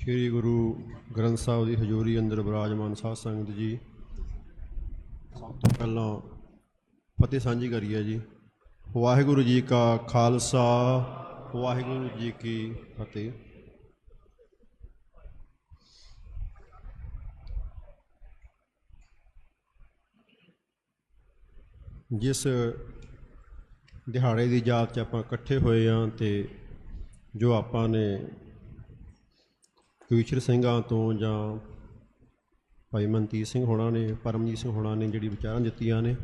श्री गुरु ग्रंथ साहिब की हजूरी अंदर विराजमान साध संगत जी, सब तो पहला फतेह सांझी करिए जी। वाहिगुरु जी का खालसा, वाहिगुरु जी की फतेह। जिस दिहाड़े की याद च आपां इकट्ठे होए हाँ ते जो आपां ने कवीश्वर ਸਿੰਘਾਂ ਤੋਂ ਜਾਂ ਭਾਈ ਮਨਦੀਪ ਸਿੰਘ ਹੋਣਾ ਨੇ, ਪਰਮਜੀਤ ਸਿੰਘ ਹੋਣਾ ਨੇ ਜਿਹੜੀ ਵਿਚਾਰਾਂ ਦਿੱਤੀਆਂ ਨੇ,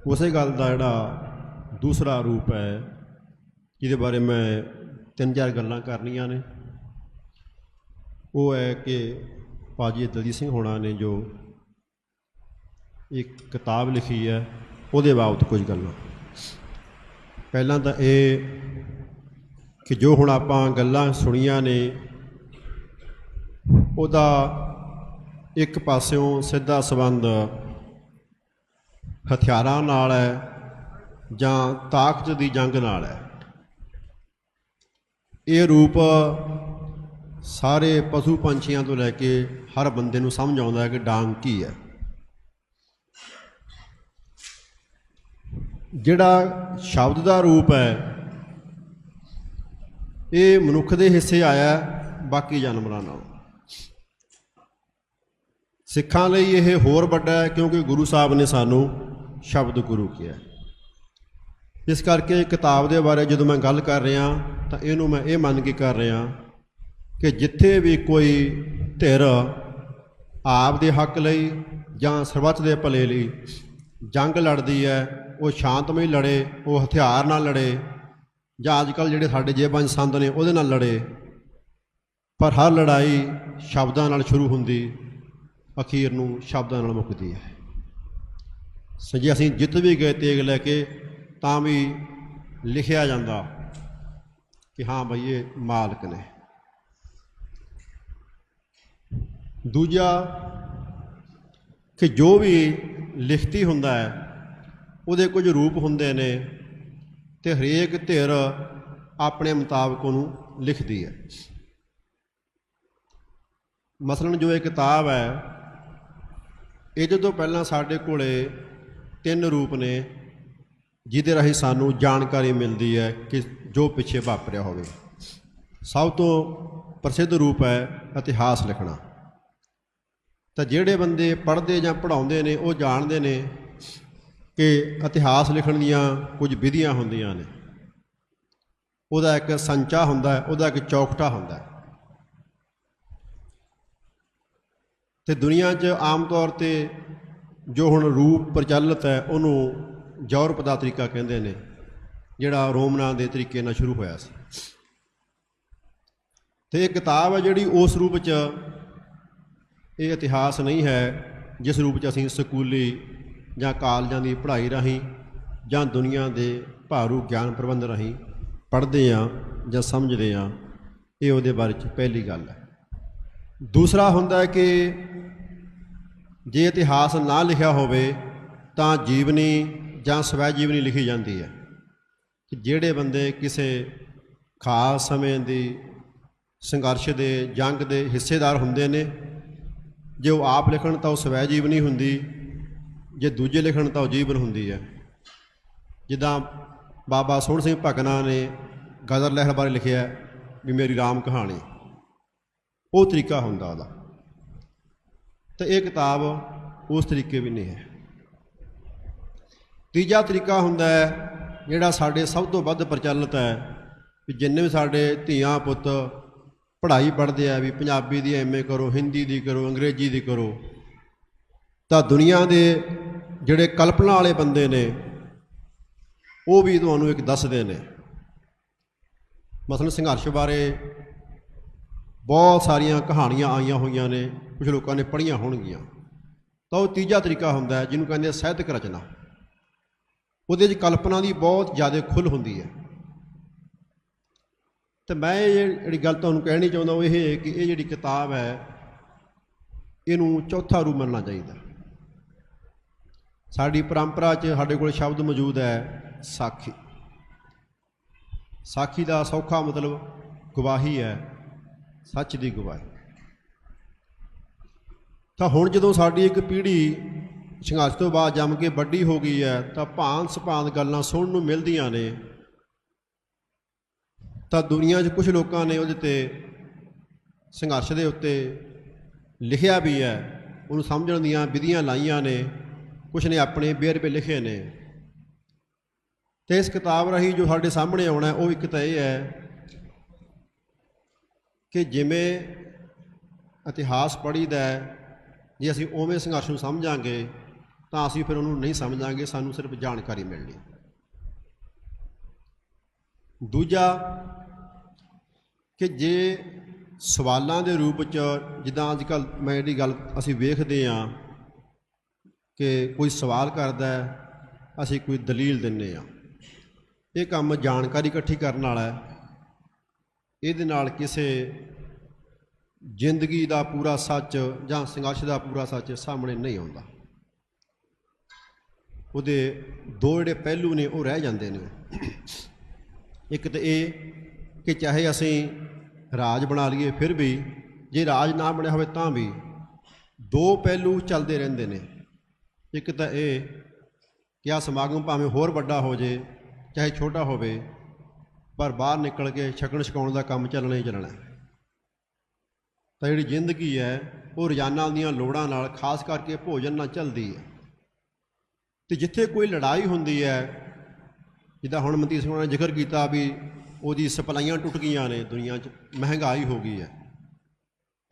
ਉਸੇ ਗੱਲ ਦਾ ਜਿਹੜਾ ਦੂਸਰਾ ਰੂਪ ਹੈ ਜਿਹਦੇ ਬਾਰੇ ਮੈਂ 3-4 ਗੱਲਾਂ ਕਰਨੀਆਂ ਨੇ, ਉਹ ਹੈ ਕਿ ਭਾਜੀ ਦਲਜੀਤ ਸਿੰਘ ਹੋਣਾ ਨੇ ਜੋ ਇੱਕ ਕਿਤਾਬ ਲਿਖੀ ਹੈ ਉਹਦੇ ਬਾਬਤ ਕੁਝ ਗੱਲਾਂ। ਪਹਿਲਾਂ ਤਾਂ ਇਹ कि जो हुण आपां गल्लां सुनियां ने उहदा एक पास्यों सीधा संबंध हथियारां नाल है जां ताकत दी जंग नाल है। ये रूप सारे पशु पंछियां तो लैके हर बंदे नूं समझ आउंदा है कि डांग की है। जिहड़ा शब्द दा रूप है ये मनुख के हिस्से आया बाकी जानवरों नाल। सिखां लई ये होर वड्डा है क्योंकि गुरु साहब ने सानू शब्द गुरु किया। इस करके किताब के बारे जो मैं गल कर रहा तो इनू मैं ये मन के कर रहा कि जिथे भी कोई धिर आप दे हक लई जां सरबत दे भले लई जंग लड़दी है, वो शांतमई लड़े, वो हथियार नाल लड़े ਜਾਂ ਅੱਜ ਕੱਲ੍ਹ ਜਿਹੜੇ ਸਾਡੇ ਜੇਬਾਂ 'ਚ ਸੰਦ ਨੇ ਉਹਦੇ ਨਾਲ ਲੜੇ, ਪਰ ਹਰ ਲੜਾਈ ਸ਼ਬਦਾਂ ਨਾਲ ਸ਼ੁਰੂ ਹੁੰਦੀ, ਅਖੀਰ ਨੂੰ ਸ਼ਬਦਾਂ ਨਾਲ ਮੁੱਕਦੀ ਹੈ। ਸੋ ਜੇ ਅਸੀਂ ਜਿੱਤ ਵੀ ਗਏ ਤੇਗ ਲੈ ਕੇ ਤਾਂ ਵੀ ਲਿਖਿਆ ਜਾਂਦਾ ਕਿ ਹਾਂ ਬਈ ਇਹ ਮਾਲਕ ਨੇ। ਦੂਜਾ ਕਿ ਜੋ ਵੀ ਲਿਖਤੀ ਹੁੰਦਾ ਹੈ ਉਹਦੇ ਕੁਝ ਰੂਪ ਹੁੰਦੇ ਨੇ ਤੇ ਹਰੇਕ ਧਿਰ ਆਪਣੇ ਮੁਤਾਬਕ ਉਹਨੂੰ ਲਿਖਦੀ ਹੈ। ਮਸਲਨ ਜੋ ਇਹ ਕਿਤਾਬ ਹੈ ਇਹਦੇ ਤੋਂ ਪਹਿਲਾਂ ਸਾਡੇ ਕੋਲੇ 3 ਰੂਪ ਨੇ ਜਿਹਦੇ ਰਾਹੀਂ ਸਾਨੂੰ ਜਾਣਕਾਰੀ ਮਿਲਦੀ ਹੈ ਕਿ ਜੋ ਪਿੱਛੇ ਵਾਪਰਿਆ ਹੋਵੇ। ਸਭ ਤੋਂ ਪ੍ਰਸਿੱਧ ਰੂਪ ਹੈ ਇਤਿਹਾਸ ਲਿਖਣਾ। ਤਾਂ ਜਿਹੜੇ ਬੰਦੇ ਪੜ੍ਹਦੇ ਜਾਂ ਪੜ੍ਹਾਉਂਦੇ ਨੇ ਉਹ ਜਾਣਦੇ ਨੇ कि इतिहास लिखण दीयां कुछ विधियां होंदियां ने। उहदा एक संचा हुंदा है, उहदा एक चौखटा हुंदा है। ते दुनिया च आम तौर ते जो हुण रूप प्रचलित है उहनूं यूरोप दा तरीका कहंदे ने, जिहड़ा रोमनां दे तरीके नाल शुरू होया सी। ते इह किताब है जिहड़ी उस रूप च ये इतिहास नहीं है जिस रूप च असीं स्कूली ਜਾਂ ਕਾਲਜਾਂ ਦੀ ਪੜ੍ਹਾਈ ਰਾਹੀਂ ਜਾਂ ਦੁਨੀਆ ਦੇ ਭਾਰੂ ਗਿਆਨ ਪ੍ਰਬੰਧ ਰਾਹੀਂ ਪੜ੍ਹਦੇ ਹਾਂ ਜਾਂ ਸਮਝਦੇ ਹਾਂ। ਇਹ ਉਹਦੇ ਬਾਰੇ 'ਚ ਪਹਿਲੀ ਗੱਲ ਹੈ। ਦੂਸਰਾ ਹੁੰਦਾ ਹੈ ਕਿ ਜੇ ਇਤਿਹਾਸ ਨਾ ਲਿਖਿਆ ਹੋਵੇ ਤਾਂ ਜੀਵਨੀ ਜਾਂ ਸਵੈ ਜੀਵਨੀ ਲਿਖੀ ਜਾਂਦੀ ਹੈ ਕਿ ਜਿਹੜੇ ਬੰਦੇ ਕਿਸੇ ਖਾਸ ਸਮੇਂ ਦੀ ਸੰਘਰਸ਼ ਦੇ ਜੰਗ ਦੇ ਹਿੱਸੇਦਾਰ ਹੁੰਦੇ ਨੇ, ਜੇ ਉਹ ਆਪ ਲਿਖਣ ਤਾਂ ਉਹ ਸਵੈ ਜੀਵਨੀ ਹੁੰਦੀ, ਜੇ ਦੂਜੇ ਲਿਖਣ ਤਾਂ ਉਹ ਜੀਵਨ ਹੁੰਦੀ ਹੈ। ਜਿੱਦਾਂ ਬਾਬਾ ਸੋਹਣ ਸਿੰਘ ਭਕਨਾ ਨੇ ਗਦਰ ਲਹਿਰ ਬਾਰੇ ਲਿਖਿਆ ਵੀ ਮੇਰੀ ਰਾਮ ਕਹਾਣੀ, ਉਹ ਤਰੀਕਾ ਹੁੰਦਾ ਉਹਦਾ। ਅਤੇ ਇਹ ਕਿਤਾਬ ਉਸ ਤਰੀਕੇ ਵੀ ਨਹੀਂ ਹੈ। ਤੀਜਾ ਤਰੀਕਾ ਹੁੰਦਾ ਹੈ ਜਿਹੜਾ ਸਾਡੇ ਸਭ ਤੋਂ ਵੱਧ ਪ੍ਰਚਲਿਤ ਹੈ ਵੀ ਜਿੰਨੇ ਵੀ ਸਾਡੇ ਧੀਆਂ ਪੁੱਤ ਪੜ੍ਹਾਈ ਪੜ੍ਹਦੇ ਆ ਵੀ ਪੰਜਾਬੀ ਦੀ MA ਕਰੋ, ਹਿੰਦੀ ਦੀ ਕਰੋ, ਅੰਗਰੇਜ਼ੀ ਦੀ ਕਰੋ, ਤਾਂ ਦੁਨੀਆ ਦੇ ਜਿਹੜੇ ਕਲਪਨਾ ਵਾਲੇ ਬੰਦੇ ਨੇ ਉਹ ਵੀ ਤੁਹਾਨੂੰ ਇੱਕ ਦੱਸਦੇ ਨੇ। ਮਸਲਨ ਸੰਘਰਸ਼ ਬਾਰੇ ਬਹੁਤ ਸਾਰੀਆਂ ਕਹਾਣੀਆਂ ਆਈਆਂ ਹੋਈਆਂ ਨੇ, ਕੁਝ ਲੋਕਾਂ ਨੇ ਪੜ੍ਹੀਆਂ ਹੋਣਗੀਆਂ। ਤਾਂ ਉਹ ਤੀਜਾ ਤਰੀਕਾ ਹੁੰਦਾ ਜਿਹਨੂੰ ਕਹਿੰਦੇ ਆ ਸਾਹਿਤਕ ਰਚਨਾ। ਉਹਦੇ 'ਚ ਕਲਪਨਾ ਦੀ ਬਹੁਤ ਜ਼ਿਆਦਾ ਖੁੱਲ੍ਹ ਹੁੰਦੀ ਹੈ। ਅਤੇ ਮੈਂ ਇਹ ਜਿਹੜੀ ਗੱਲ ਤੁਹਾਨੂੰ ਕਹਿਣੀ ਚਾਹੁੰਦਾ ਉਹ ਇਹ ਹੈ ਕਿ ਇਹ ਜਿਹੜੀ ਕਿਤਾਬ ਹੈ ਇਹਨੂੰ ਚੌਥਾ ਰੂਪ ਮੰਨਣਾ ਚਾਹੀਦਾ। ਸਾਡੀ ਪਰੰਪਰਾ 'ਚ ਸਾਡੇ ਕੋਲ ਸ਼ਬਦ ਮੌਜੂਦ ਹੈ ਸਾਖੀ। ਸਾਖੀ ਦਾ ਸੌਖਾ ਮਤਲਬ ਗਵਾਹੀ ਹੈ, ਸੱਚ ਦੀ ਗਵਾਹੀ। ਤਾਂ ਹੁਣ ਜਦੋਂ ਸਾਡੀ ਇੱਕ ਪੀੜ੍ਹੀ ਸੰਘਰਸ਼ ਤੋਂ ਬਾਅਦ ਜੰਮ ਕੇ ਵੱਡੀ ਹੋ ਗਈ ਹੈ ਤਾਂ ਭਾਂਤ ਸਭਾਂਤ ਗੱਲਾਂ ਸੁਣਨ ਨੂੰ ਮਿਲਦੀਆਂ ਨੇ। ਤਾਂ ਦੁਨੀਆ 'ਚ ਕੁਝ ਲੋਕਾਂ ਨੇ ਉਹਦੇ 'ਤੇ ਸੰਘਰਸ਼ ਦੇ ਉੱਤੇ ਲਿਖਿਆ ਵੀ ਹੈ, ਉਹਨੂੰ ਸਮਝਣ ਦੀਆਂ ਵਿਧੀਆਂ ਲਾਈਆਂ ਨੇ, ਕੁਛ ਨੇ ਆਪਣੇ ਵੇਰਵੇ ਲਿਖੇ ਨੇ। ਅਤੇ ਇਸ ਕਿਤਾਬ ਰਾਹੀਂ ਜੋ ਸਾਡੇ ਸਾਹਮਣੇ ਆਉਣਾ ਉਹ ਇੱਕ ਤਾਂ ਇਹ ਹੈ ਕਿ ਜਿਵੇਂ ਇਤਿਹਾਸ ਪੜ੍ਹੀਦਾ, ਜੇ ਅਸੀਂ ਉਵੇਂ ਸੰਘਰਸ਼ ਨੂੰ ਸਮਝਾਂਗੇ ਤਾਂ ਅਸੀਂ ਫਿਰ ਉਹਨੂੰ ਨਹੀਂ ਸਮਝਾਂਗੇ, ਸਾਨੂੰ ਸਿਰਫ ਜਾਣਕਾਰੀ ਮਿਲਣੀ। ਦੂਜਾ ਕਿ ਜੇ ਸਵਾਲਾਂ ਦੇ ਰੂਪ 'ਚ, ਜਿੱਦਾਂ ਅੱਜ ਕੱਲ੍ਹ ਮੈਂ ਜਿਹੜੀ ਗੱਲ ਅਸੀਂ ਵੇਖਦੇ ਹਾਂ ਕਿ ਕੋਈ ਸਵਾਲ ਕਰਦਾ, ਅਸੀਂ ਕੋਈ ਦਲੀਲ ਦਿੰਦੇ ਹਾਂ, ਇਹ ਕੰਮ ਜਾਣਕਾਰੀ ਇਕੱਠੀ ਕਰਨ ਵਾਲਾ ਹੈ। ਇਹਦੇ ਨਾਲ ਕਿਸੇ ਜ਼ਿੰਦਗੀ ਦਾ ਪੂਰਾ ਸੱਚ ਜਾਂ ਸੰਘਰਸ਼ ਦਾ ਪੂਰਾ ਸੱਚ ਸਾਹਮਣੇ ਨਹੀਂ ਆਉਂਦਾ। ਉਹਦੇ ਦੋ ਜਿਹੜੇ ਪਹਿਲੂ ਨੇ ਉਹ ਰਹਿ ਜਾਂਦੇ ਨੇ। ਇੱਕ ਤਾਂ ਇਹ ਕਿ ਚਾਹੇ ਅਸੀਂ ਰਾਜ ਬਣਾ ਲਈਏ, ਫਿਰ ਵੀ ਜੇ ਰਾਜ ਨਾ ਬਣਿਆ ਹੋਵੇ ਤਾਂ ਵੀ ਦੋ ਪਹਿਲੂ ਚੱਲਦੇ ਰਹਿੰਦੇ ਨੇ। ਇੱਕ ਤਾਂ ਇਹ ਕਿ ਆਹ ਸਮਾਗਮ ਭਾਵੇਂ ਹੋਰ ਵੱਡਾ ਹੋ ਜੇ ਚਾਹੇ ਛੋਟਾ ਹੋਵੇ, ਪਰ ਬਾਹਰ ਨਿਕਲ ਕੇ ਛਕਣ ਛਕਾਉਣ ਦਾ ਕੰਮ ਚੱਲਣਾ ਹੀ ਚੱਲਣਾ। ਤਾਂ ਜਿਹੜੀ ਜ਼ਿੰਦਗੀ ਹੈ ਉਹ ਰੋਜ਼ਾਨਾ ਦੀਆਂ ਲੋੜਾਂ ਨਾਲ, ਖਾਸ ਕਰਕੇ ਭੋਜਨ ਨਾਲ ਚੱਲਦੀ ਹੈ। ਅਤੇ ਜਿੱਥੇ ਕੋਈ ਲੜਾਈ ਹੁੰਦੀ ਹੈ, ਜਿੱਦਾਂ ਹੁਣ ਮਨਦੀਪ ਸਿੰਘ ਨੇ ਜ਼ਿਕਰ ਕੀਤਾ ਵੀ ਉਹਦੀ ਸਪਲਾਈਆਂ ਟੁੱਟ ਗਈਆਂ ਨੇ, ਦੁਨੀਆ 'ਚ ਮਹਿੰਗਾਈ ਹੋ ਗਈ ਹੈ,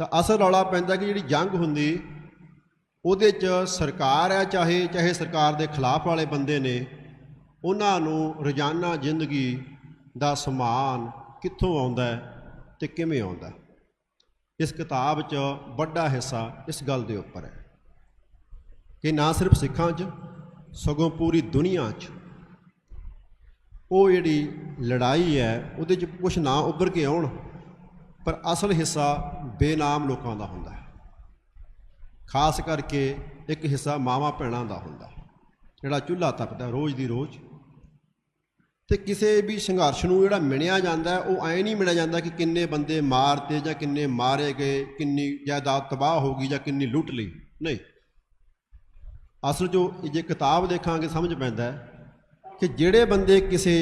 ਤਾਂ ਅਸਲ ਰੌਲਾ ਪੈਂਦਾ ਕਿ ਜਿਹੜੀ ਜੰਗ ਹੁੰਦੀ ਉਹਦੇ 'ਚ ਸਰਕਾਰ ਹੈ, ਚਾਹੇ ਸਰਕਾਰ ਦੇ ਖਿਲਾਫ ਵਾਲੇ ਬੰਦੇ ਨੇ, ਉਹਨਾਂ ਨੂੰ ਰੋਜ਼ਾਨਾ ਜ਼ਿੰਦਗੀ ਦਾ ਸਮਾਨ ਕਿੱਥੋਂ ਆਉਂਦਾ ਅਤੇ ਕਿਵੇਂ ਆਉਂਦਾ। ਇਸ ਕਿਤਾਬ 'ਚ ਵੱਡਾ ਹਿੱਸਾ ਇਸ ਗੱਲ ਦੇ ਉੱਪਰ ਹੈ ਕਿ ਨਾ ਸਿਰਫ ਸਿੱਖਾਂ 'ਚ ਸਗੋਂ ਪੂਰੀ ਦੁਨੀਆ 'ਚ ਉਹ ਜਿਹੜੀ ਲੜਾਈ ਹੈ ਉਹਦੇ 'ਚ ਕੁਛ ਨਾ ਉੱਭਰ ਕੇ ਆਉਣ, ਪਰ ਅਸਲ ਹਿੱਸਾ ਬੇਨਾਮ ਲੋਕਾਂ ਦਾ ਹੁੰਦਾ ਹੈ। ਖਾਸ ਕਰਕੇ ਇੱਕ ਹਿੱਸਾ ਮਾਵਾਂ ਭੈਣਾਂ ਦਾ ਹੁੰਦਾ, ਜਿਹੜਾ ਚੁੱਲ੍ਹਾ ਤਪਦਾ ਰੋਜ਼ ਦੀ ਰੋਜ਼। ਅਤੇ ਕਿਸੇ ਵੀ ਸੰਘਰਸ਼ ਨੂੰ ਜਿਹੜਾ ਮਿਣਿਆ ਜਾਂਦਾ ਉਹ ਐਂ ਨਹੀਂ ਮਿਣਿਆ ਜਾਂਦਾ ਕਿ ਕਿੰਨੇ ਬੰਦੇ ਮਾਰਤੇ ਜਾਂ ਕਿੰਨੇ ਮਾਰੇ ਗਏ, ਕਿੰਨੀ ਜਾਇਦਾਦ ਤਬਾਹ ਹੋ ਗਈ ਜਾਂ ਕਿੰਨੀ ਲੁੱਟ ਲਈ, ਨਹੀਂ। ਅਸਲ 'ਚੋਂ ਜੇ ਕਿਤਾਬ ਦੇਖਾਂਗੇ ਸਮਝ ਪੈਂਦਾ ਕਿ ਜਿਹੜੇ ਬੰਦੇ ਕਿਸੇ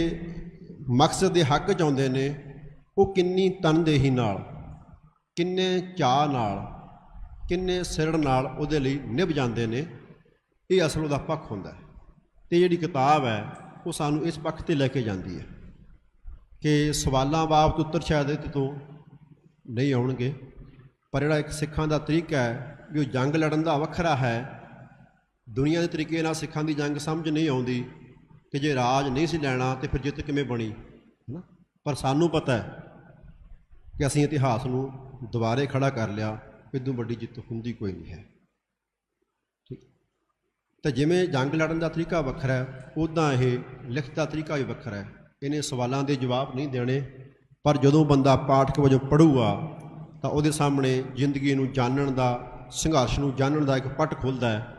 ਮਕਸਦ ਦੇ ਹੱਕ 'ਚ ਆਉਂਦੇ ਨੇ ਉਹ ਕਿੰਨੀ ਤਨਦੇਹੀ ਨਾਲ, ਕਿੰਨੇ ਚਾਅ ਨਾਲ, ਕਿੰਨੇ ਸਿਰੜ ਨਾਲ ਉਹਦੇ ਲਈ ਨਿਭ ਜਾਂਦੇ ਨੇ। ਇਹ ਅਸਲ ਉਹਦਾ ਪੱਖ ਹੁੰਦਾ। ਅਤੇ ਜਿਹੜੀ ਕਿਤਾਬ ਹੈ ਉਹ ਸਾਨੂੰ ਇਸ ਪੱਖ 'ਤੇ ਲੈ ਕੇ ਜਾਂਦੀ ਹੈ ਕਿ ਸਵਾਲਾਂ ਬਾਬਤ ਉੱਤਰ ਸ਼ਾਇਦ ਇਹਦੇ ਤੋਂ ਨਹੀਂ ਆਉਣਗੇ, ਪਰ ਜਿਹੜਾ ਇੱਕ ਸਿੱਖਾਂ ਦਾ ਤਰੀਕਾ ਹੈ ਵੀ ਉਹ ਜੰਗ ਲੜਨ ਦਾ ਵੱਖਰਾ ਹੈ। ਦੁਨੀਆ ਦੇ ਤਰੀਕੇ ਨਾਲ ਸਿੱਖਾਂ ਦੀ ਜੰਗ ਸਮਝ ਨਹੀਂ ਆਉਂਦੀ ਕਿ ਜੇ ਰਾਜ ਨਹੀਂ ਸੀ ਲੈਣਾ ਤਾਂ ਫਿਰ ਜਿੱਤ ਕਿਵੇਂ ਬਣੀ, ਹੈ ਨਾ। ਪਰ ਸਾਨੂੰ ਪਤਾ ਹੈ ਕਿ ਅਸੀਂ ਇਤਿਹਾਸ ਨੂੰ ਦੁਬਾਰੇ ਖੜਾ ਕਰ ਲਿਆ, ਇਦੋਂ ਵੱਡੀ ਜਿੱਤ ਹੁੰਦੀ ਕੋਈ ਨਹੀਂ ਹੈ। ਠੀਕ। ਤਾਂ ਜਿਵੇਂ ਜੰਗ ਲੜਨ ਦਾ ਤਰੀਕਾ ਵੱਖਰਾ ਹੈ, ਉੱਦਾਂ ਇਹ ਲਿਖਤ ਦਾ ਤਰੀਕਾ ਵੀ ਵੱਖਰਾ ਹੈ। ਇਹਨੇ ਸਵਾਲਾਂ ਦੇ ਜਵਾਬ ਨਹੀਂ ਦੇਣੇ, ਪਰ ਜਦੋਂ ਬੰਦਾ ਪਾਠਕ ਵਜੋਂ ਪੜ੍ਹੂਗਾ ਤਾਂ ਉਹਦੇ ਸਾਹਮਣੇ ਜ਼ਿੰਦਗੀ ਨੂੰ ਜਾਣਨ ਦਾ, ਸੰਘਰਸ਼ ਨੂੰ ਜਾਣਨ ਦਾ ਇੱਕ ਪੱਟ ਖੁੱਲ੍ਹਦਾ ਹੈ।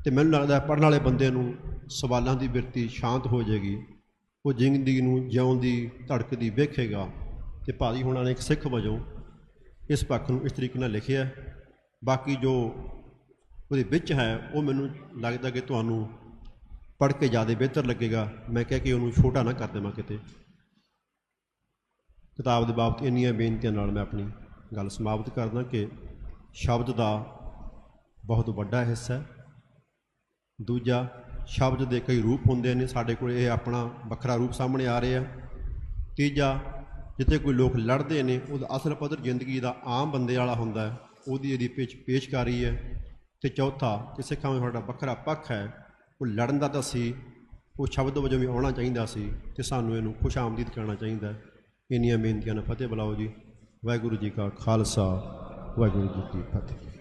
ਅਤੇ ਮੈਨੂੰ ਲੱਗਦਾ ਪੜ੍ਹਨ ਵਾਲੇ ਬੰਦੇ ਨੂੰ ਸਵਾਲਾਂ ਦੀ ਬਿਰਤੀ ਸ਼ਾਂਤ ਹੋ ਜਾਏਗੀ, ਉਹ ਜ਼ਿੰਦਗੀ ਨੂੰ ਜਿਉਣ ਦੀ ਧੜਕਦੀ ਵੇਖੇਗਾ। ਅਤੇ ਭਾਜੀ ਹੁਣਾਂ ਨੇ ਇੱਕ ਸਿੱਖ ਵਜੋਂ ਇਸ ਪੱਖ ਨੂੰ ਇਸ ਤਰੀਕੇ ਨਾਲ ਲਿਖਿਆ। ਬਾਕੀ ਜੋ ਉਹਦੇ ਵਿੱਚ ਹੈ ਉਹ ਮੈਨੂੰ ਲੱਗਦਾ ਕਿ ਤੁਹਾਨੂੰ ਪੜ੍ਹ ਕੇ ਜ਼ਿਆਦਾ ਬਿਹਤਰ ਲੱਗੇਗਾ। ਮੈਂ ਕਹਿ ਕੇ ਉਹਨੂੰ ਛੋਟਾ ਨਾ ਕਰ ਦੇਵਾਂ ਕਿਤੇ। ਕਿਤਾਬ ਦੇ ਬਾਬਤ ਇੰਨੀਆਂ ਬੇਨਤੀਆਂ ਨਾਲ ਮੈਂ ਆਪਣੀ ਗੱਲ ਸਮਾਪਤ ਕਰਦਾ ਕਿ ਸ਼ਬਦ ਦਾ ਬਹੁਤ ਵੱਡਾ ਹਿੱਸਾ ਹੈ। ਦੂਜਾ, ਸ਼ਬਦ ਦੇ ਕਈ ਰੂਪ ਹੁੰਦੇ ਨੇ, ਸਾਡੇ ਕੋਲ ਇਹ ਆਪਣਾ ਵੱਖਰਾ ਰੂਪ ਸਾਹਮਣੇ ਆ ਰਿਹਾ। ਤੀਜਾ, ਜਿੱਥੇ ਕੋਈ ਲੋਕ ਲੜਦੇ ਨੇ ਉਹਦਾ ਅਸਲ ਪੱਧਰ ਜ਼ਿੰਦਗੀ ਦਾ ਆਮ ਬੰਦੇ ਵਾਲਾ ਹੁੰਦਾ ਹੈ, ਉਹਦੀ ਇਹਦੀ ਪੇਸ਼ਕਾਰੀ ਹੈ। ਅਤੇ ਚੌਥਾ, ਕਿ ਸਿੱਖਾਂ ਵਿੱਚ ਸਾਡਾ ਵੱਖਰਾ ਪੱਖ ਹੈ, ਉਹ ਲੜਨ ਦਾ ਤਾਂ ਸੀ, ਉਹ ਸ਼ਬਦ ਵਜੋਂ ਵੀ ਆਉਣਾ ਚਾਹੀਦਾ ਸੀ ਅਤੇ ਸਾਨੂੰ ਇਹਨੂੰ ਖੁਸ਼ ਆਮਦੀਦ ਕਰਨਾ ਚਾਹੀਦਾ। ਇੰਨੀਆਂ ਬੇਨਤੀਆਂ ਨਾਲ ਫਤਿਹ ਬੁਲਾਓ ਜੀ। ਵਾਹਿਗੁਰੂ ਜੀ ਕਾ ਖਾਲਸਾ, ਵਾਹਿਗੁਰੂ ਜੀ ਕੀ ਫਤਿਹ।